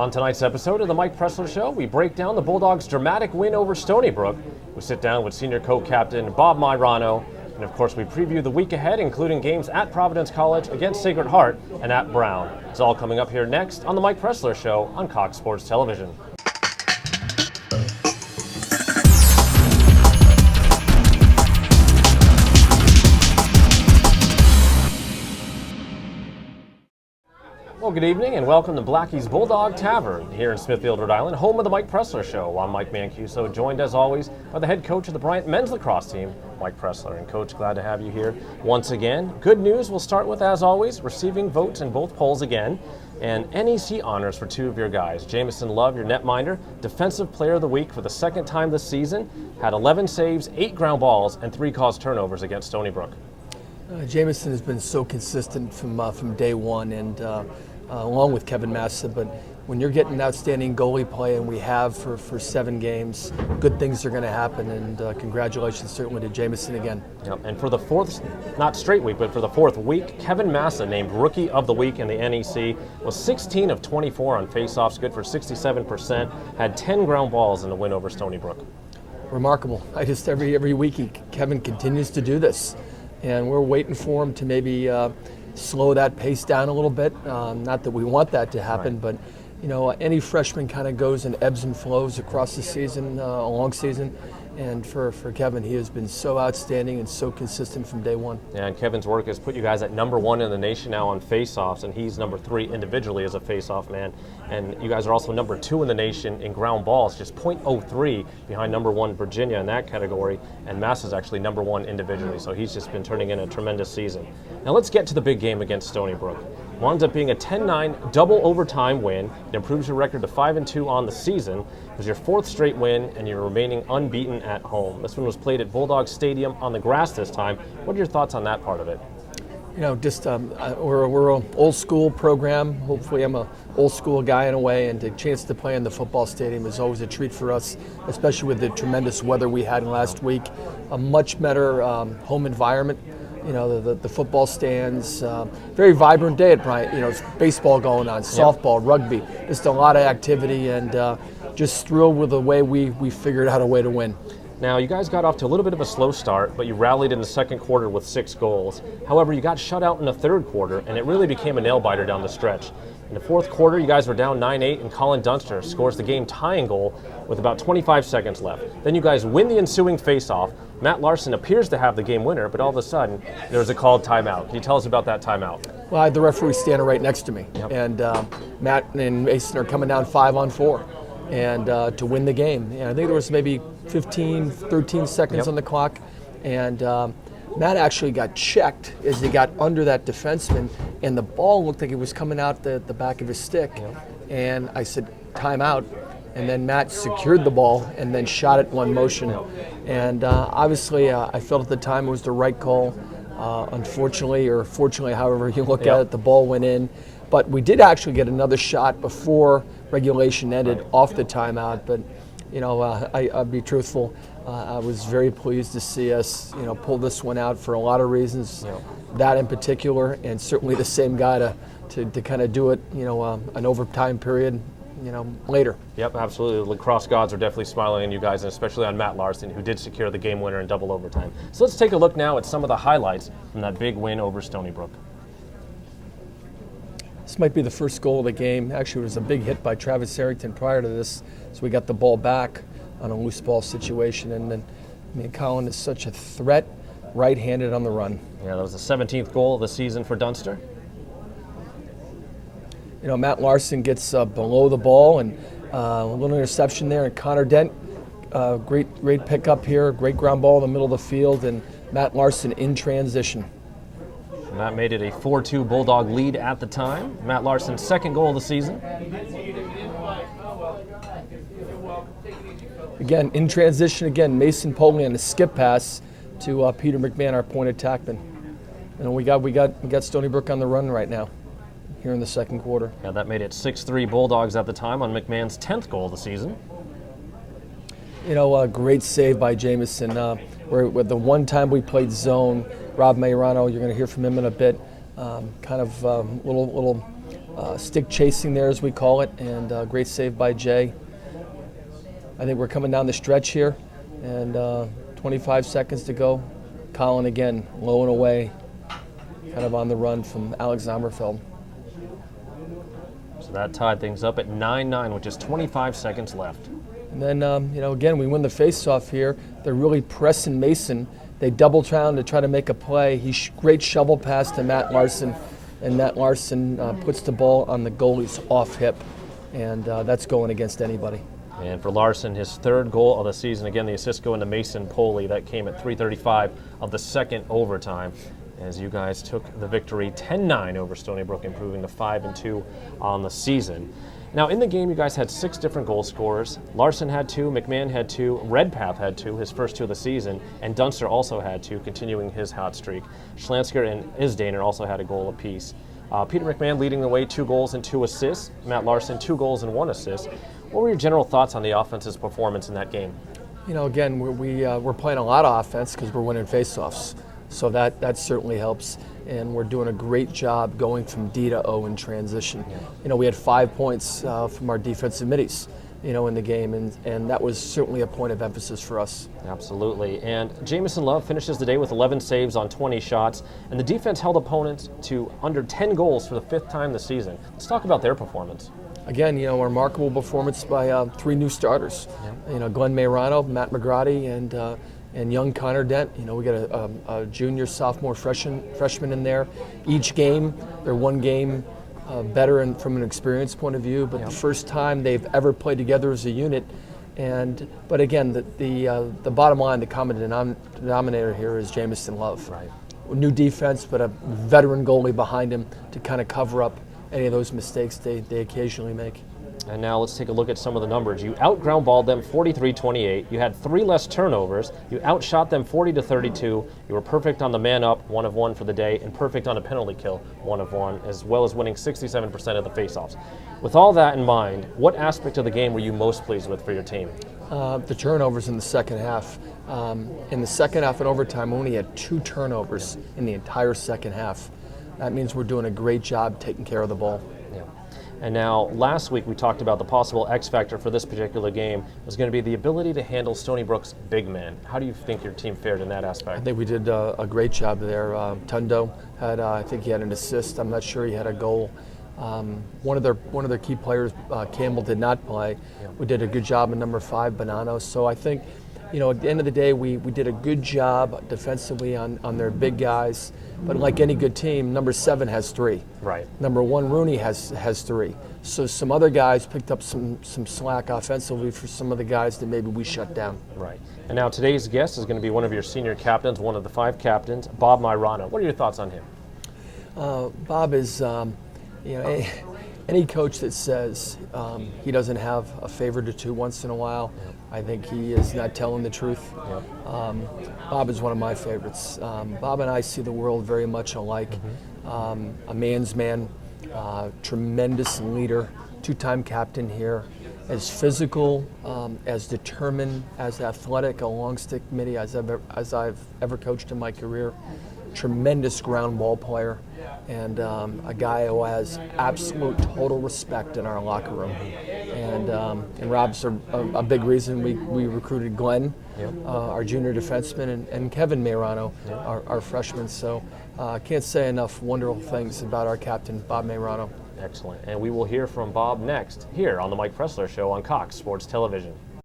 On tonight's episode of the Mike Pressler Show, we break down the Bulldogs' dramatic win over Stony Brook. We sit down with senior co-captain Bob Myrano, and of course we preview the week ahead, including games at Providence College, against Sacred Heart, and at Brown. It's all coming up here next on the Mike Pressler Show on Cox Sports Television. Well, good evening and welcome to Blackie's Bulldog Tavern here in Smithfield, Rhode Island, home of the Mike Pressler Show. I'm Mike Mancuso, joined as always by the head coach of the Bryant men's lacrosse team, Mike Pressler. And Coach, glad to have you here once again. Good news we'll start with, as always, receiving votes in both polls again, and NEC honors for two of your guys. Jamison Love, your netminder, Defensive Player of the Week for the second time this season, had 11 saves, 8 ground balls, and 3 caused turnovers against Stony Brook. Jamison has been so consistent from day one, and along with Kevin Massa, but when you're getting outstanding goalie play, and we have for 7 games, good things are going to happen, and congratulations certainly to Jamison again. Yep. And for the fourth, not straight week, but for the fourth week, Kevin Massa, named Rookie of the Week in the NEC, was 16 of 24 on faceoffs, good for 67%, had 10 ground balls in the win over Stony Brook. Remarkable. Every week Kevin continues to do this, and we're waiting for him to maybe slow that pace down a little bit. Not that we want that to happen, right. But you know, any freshman kind of goes in ebbs and flows across the season, a long season. And for Kevin, he has been so outstanding and so consistent from day one. Yeah, and Kevin's work has put you guys at number 1 in the nation now on faceoffs, and he's number 3 individually as a faceoff man. And you guys are also number 2 in the nation in ground balls, just .03 behind number 1 Virginia in that category. And Massa's actually number 1 individually, so he's just been turning in a tremendous season. Now let's get to the big game against Stony Brook. Winds up being a 10-9 double overtime win. It improves your record to 5-2 on the season. It was your 4th straight win, and you're remaining unbeaten at home. This one was played at Bulldog Stadium on the grass this time. What are your thoughts on that part of it? You know, just we're an old school program. Hopefully, I'm an old school guy in a way, and the chance to play in the football stadium is always a treat for us, especially with the tremendous weather we had last week. A much better home environment. You know, the football stands, very vibrant day at Bryant. You know, it's baseball going on, softball, rugby, just a lot of activity, and just thrilled with the way we figured out a way to win. Now, you guys got off to a little bit of a slow start, but you rallied in the second quarter with 6 goals. However, you got shut out in the third quarter, and it really became a nail-biter down the stretch. In the fourth quarter, you guys were down 9-8, and Colin Dunster scores the game-tying goal with about 25 seconds left. Then you guys win the ensuing face-off. Matt Larson appears to have the game winner, but all of a sudden, there's a called timeout. Can you tell us about that timeout? Well, I had the referee standing right next to me, and Matt and Mason are coming down 5-on-4, and to win the game. And I think there was maybe 15, 13 seconds on the clock, and Matt actually got checked as he got under that defenseman, and the ball looked like it was coming out the back of his stick. And I said, timeout. And then Matt secured the ball and then shot it in one motion. And obviously, I felt at the time it was the right call. Unfortunately, or fortunately, however you look at it, the ball went in. But we did actually get another shot before regulation ended off the timeout. But, you know, I'll be truthful. I was very pleased to see us, you know, pull this one out for a lot of reasons. That in particular, and certainly the same guy to kind of do it, you know, an overtime period, you know, later. Yep, absolutely. The lacrosse gods are definitely smiling on you guys, and especially on Matt Larson, who did secure the game winner in double overtime. So let's take a look now at some of the highlights from that big win over Stony Brook. This might be the first goal of the game. Actually, it was a big hit by Travis Harrington prior to this, so we got the ball back on a loose ball situation, and then, I mean, Colin is such a threat, right-handed on the run. Yeah, that was the 17th goal of the season for Dunster. You know, Matt Larson gets below the ball, and a little interception there, and Connor Dent, great pickup here, great ground ball in the middle of the field, and Matt Larson in transition. And that made it a 4-2 Bulldog lead at the time. Matt Larson's second goal of the season. Again, in transition, Mason Poley on a skip pass to Peter McMahon, our point attackman. And we got Stony Brook on the run right now, here in the second quarter. Yeah, that made it 6-3 Bulldogs at the time on McMahon's 10th goal of the season. You know, a great save by Jamison. Where the one time we played zone, Rob Myrano, you're going to hear from him in a bit, little stick chasing there, as we call it, and great save by Jay. I think we're coming down the stretch here, and 25 seconds to go. Colin again, low and away, kind of on the run from Alex Sommerfeld. So that tied things up at 9-9 with just 25 seconds left. And then, again, we win the face-off here. They're really pressing Mason. They double down to try to make a play. Great shovel pass to Matt Larson, and Matt Larson puts the ball on the goalie's off hip, and that's going against anybody. And for Larson, his third goal of the season. Again, the assist going to Mason Poley. That came at 3:35 of the second overtime, as you guys took the victory 10-9 over Stony Brook, improving to 5-2 on the season. Now, in the game, you guys had 6 different goal scorers. Larson had 2, McMahon had 2, Redpath had 2, his first 2 of the season, and Dunster also had 2, continuing his hot streak. Schlansker and Isdaner also had a goal apiece. Peter McMahon leading the way, 2 goals and 2 assists. Matt Larson, 2 goals and 1 assist. What were your general thoughts on the offense's performance in that game? Again, we're playing a lot of offense because we're winning faceoffs. So that certainly helps, and we're doing a great job going from D to O in transition. We had 5 points from our defensive middies, in the game, and that was certainly a point of emphasis for us. Absolutely. And Jamison Love finishes the day with 11 saves on 20 shots, and the defense held opponents to under 10 goals for the 5th time this season. Let's talk about their performance. Again, a remarkable performance by 3 new starters. Glenn Mayrano, Matt McGrady, and young Connor Dent. We got a junior, sophomore, freshman in there. Each game, they're one game better from an experience point of view, but the first time they've ever played together as a unit. But again, the bottom line, the common denominator here is Jamison Love. Right. New defense, but a veteran goalie behind him to kind of cover up any of those mistakes they occasionally make. And now let's take a look at some of the numbers. You out-ground balled them 43-28. You had 3 less turnovers. You outshot them 40-32. You were perfect on the man-up, 1 of 1 for the day, and perfect on a penalty kill, 1 of 1, as well as winning 67% of the faceoffs. With all that in mind, what aspect of the game were you most pleased with for your team? The turnovers in the second half. In the second half and overtime, we only had 2 turnovers in the entire second half. That means we're doing a great job taking care of the ball. Yeah. And now, last week we talked about the possible X factor for this particular game was going to be the ability to handle Stony Brook's big men. How do you think your team fared in that aspect? I think we did a great job there. Tundo had, I think he had an assist. I'm not sure he had a goal. One of their key players, Campbell, did not play. Yeah. We did a good job in number 5, Bonanno. So I think, at the end of the day, we did a good job defensively on their big guys. But like any good team, number 7 has 3. Right. Number 1, Rooney has 3. So some other guys picked up some slack offensively for some of the guys that maybe we shut down. Right. And now today's guest is going to be one of your senior captains, one of the 5 captains, Bob Mayrano. What are your thoughts on him? Bob is, any coach that says he doesn't have a favorite or 2 once in a while, I think he is not telling the truth. Bob is one of my favorites. Bob and I see the world very much alike. A man's man, tremendous leader, 2-time captain here, as physical, as determined, as athletic, a long stick midi as I've ever coached in my career. Tremendous ground ball player, and a guy who has absolute total respect in our locker room. And Rob's a big reason we recruited Glenn, our junior defenseman, and Kevin Mayrano, our freshman. So I can't say enough wonderful things about our captain, Bob Mayrano. Excellent. And we will hear from Bob next here on the Mike Pressler Show on Cox Sports Television.